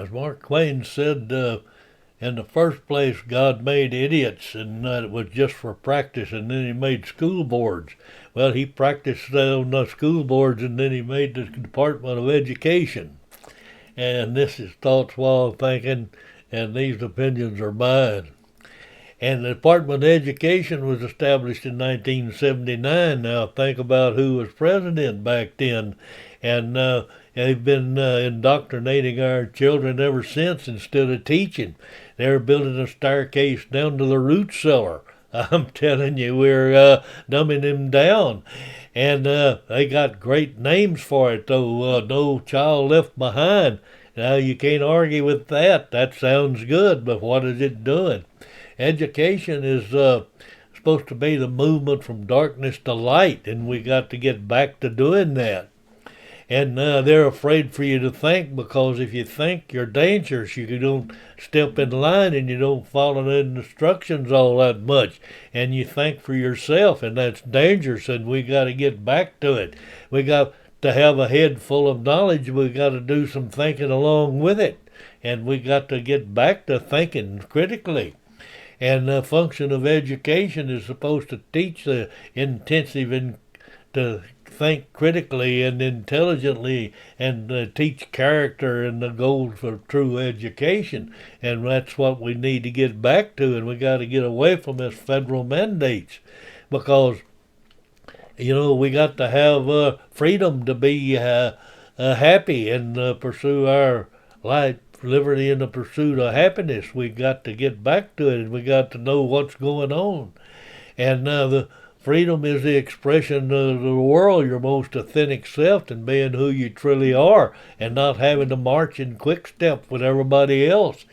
as Mark Twain said, in the first place, God made idiots, and it was just for practice, and then he made school boards. Well, he practiced on the school boards, and then he made the Department of Education. And this is thoughts while thinking, and these opinions are mine. And the Department of Education was established in 1979. Now think about who was president back then. And they've been indoctrinating our children ever since instead of teaching. They're building a staircase down to the root cellar. I'm telling you, we're dumbing them down. And they got great names for it, though. No Child Left Behind. Now, you can't argue with that. That sounds good, but what is it doing? Education is supposed to be the movement from darkness to light, and we got to get back to doing that. And they're afraid for you to think, because if you think, you're dangerous. You don't step in line and you don't follow the instructions all that much. And you think for yourself, and that's dangerous, and we got to get back to it. We got to have a head full of knowledge. We got to do some thinking along with it. And we got to get back to thinking critically. And the function of education is supposed to teach the intensive to think critically and intelligently, and teach character and the goals for true education. And that's what we need to get back to, and we got to get away from this federal mandates, because we got to have freedom to be happy and pursue our life, liberty, in the pursuit of happiness. We got to get back to it, and we got to know what's going on. And the freedom is the expression of the world, your most authentic self, and being who you truly are, and not having to march in quick step with everybody else.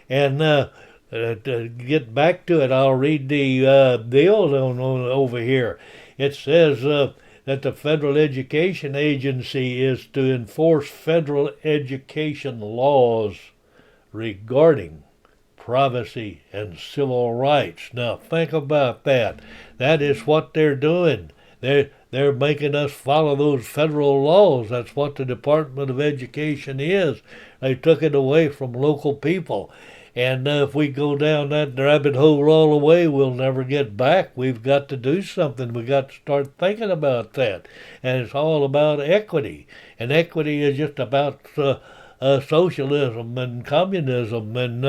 And to get back to it, I'll read the deal on over here. It says that the Federal Education Agency is to enforce federal education laws regarding privacy and civil rights. Now think about that. That is what they're doing. They're making us follow those federal laws. That's what the Department of Education is. They took it away from local people. And if we go down that rabbit hole all the way, we'll never get back. We've got to do something. We've got to start thinking about that. And it's all about equity. And equity is just about socialism and communism. And,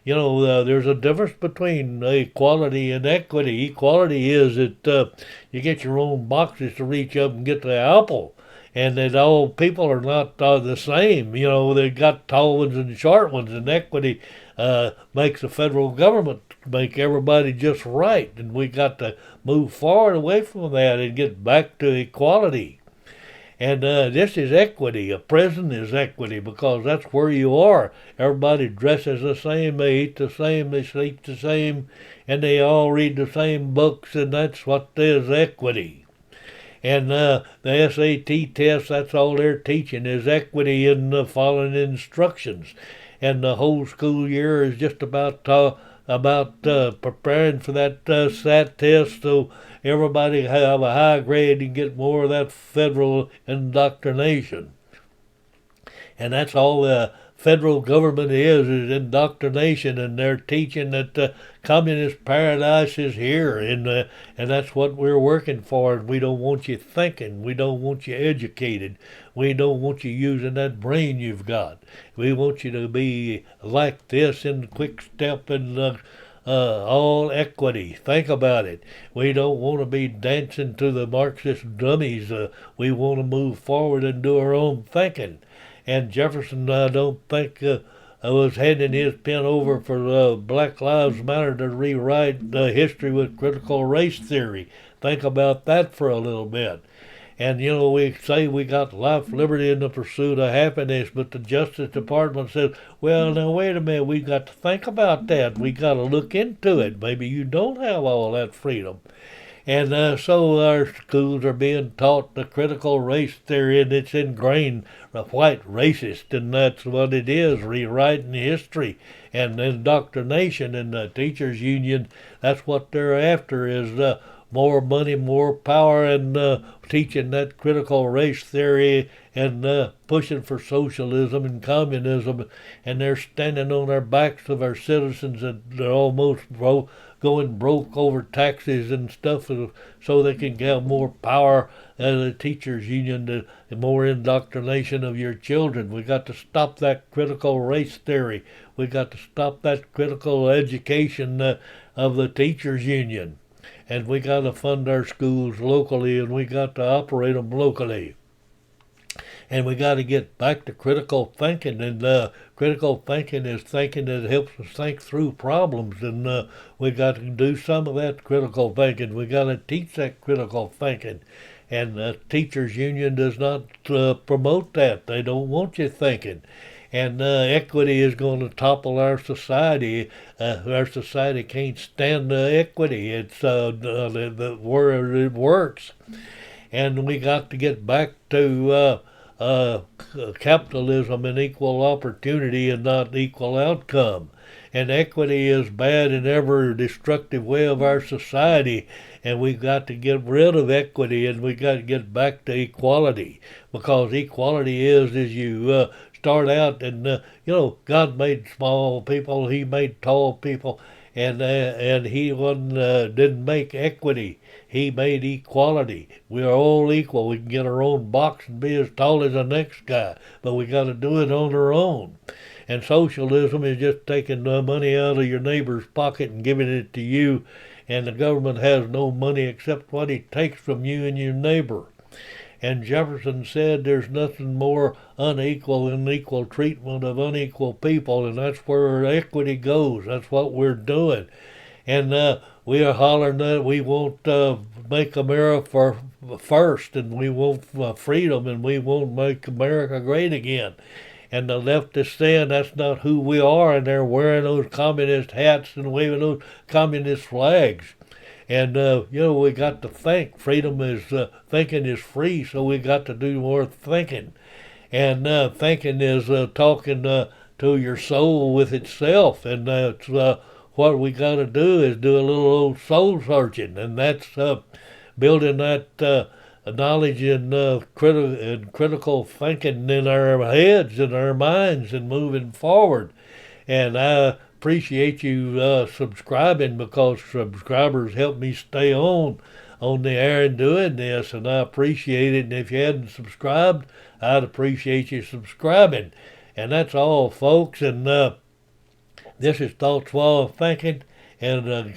there's a difference between equality and equity. Equality is that you get your own boxes to reach up and get the apple. And that all people are not the same. They got tall ones and short ones, and equity makes the federal government make everybody just right. And we got to move forward away from that and get back to equality. And this is equity. A prison is equity, because that's where you are. Everybody dresses the same, they eat the same, they sleep the same, and they all read the same books, and that's what is equity. And the SAT test, that's all they're teaching, is equity in following instructions. And the whole school year is just about preparing for that SAT test, so everybody have a high grade and get more of that federal indoctrination. And that's all the federal government is indoctrination, and they're teaching that the communist paradise is here, and that's what we're working for. And we don't want you thinking. We don't want you educated. We don't want you using that brain you've got. We want you to be like this in quick step and all equity. Think about it. We don't want to be dancing to the Marxist dummies. We want to move forward and do our own thinking. And Jefferson, I don't think, was handing his pen over for Black Lives Matter to rewrite history with critical race theory. Think about that for a little bit. And, we say we got life, liberty, and the pursuit of happiness, but the Justice Department says, well, now, wait a minute, we got to think about that. We got to look into it. Maybe you don't have all that freedom. And so our schools are being taught the critical race theory, and it's ingrained white racist, and that's what it is, rewriting history and indoctrination. And the teachers union, that's what they're after, is more money, more power, and teaching that critical race theory and pushing for socialism and communism, and they're standing on their backs of our citizens, and they're almost going broke over taxes and stuff so they can get more power as a teachers union to more indoctrination of your children. We got to stop that critical race theory. We got to stop that critical education of the teachers union. And we got to fund our schools locally, and we got to operate them locally. And we got to get back to critical thinking, and critical thinking is thinking that helps us think through problems, and we got to do some of that critical thinking. We got to teach that critical thinking, and the teachers union does not promote that. They don't want you thinking. And equity is going to topple our society. Our society can't stand equity. It's where it works. And we got to get back to capitalism and equal opportunity and not equal outcome. And equity is bad in every destructive way of our society, and we've got to get rid of equity, and we got to get back to equality, because equality is you start out, and God made small people, He made tall people, and He didn't make equity. He made equality. We are all equal. We can get our own box and be as tall as the next guy, but we got to do it on our own. And socialism is just taking the money out of your neighbor's pocket and giving it to you, and the government has no money except what it takes from you and your neighbor. And Jefferson said there's nothing more unequal than equal treatment of unequal people, and that's where equity goes. That's what we're doing. And we are hollering that we won't make America first, and we want freedom, and we won't make America great again. And the left is saying that's not who we are, and they're wearing those communist hats and waving those communist flags. And we got to think. Freedom is thinking is free, so we got to do more thinking. And thinking is talking to your soul with itself, and that's what we got to do is do a little old soul searching, and that's building that knowledge and critical thinking in our heads and our minds and moving forward. And I appreciate you subscribing, because subscribers help me stay on the air and doing this, and I appreciate it. And if you hadn't subscribed, I'd appreciate you subscribing. And that's all, folks. And this is Thoughts While Thinking, and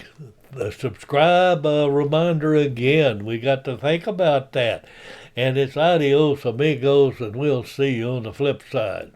subscribe reminder again. We got to think about that. And it's adios amigos, and we'll see you on the flip side.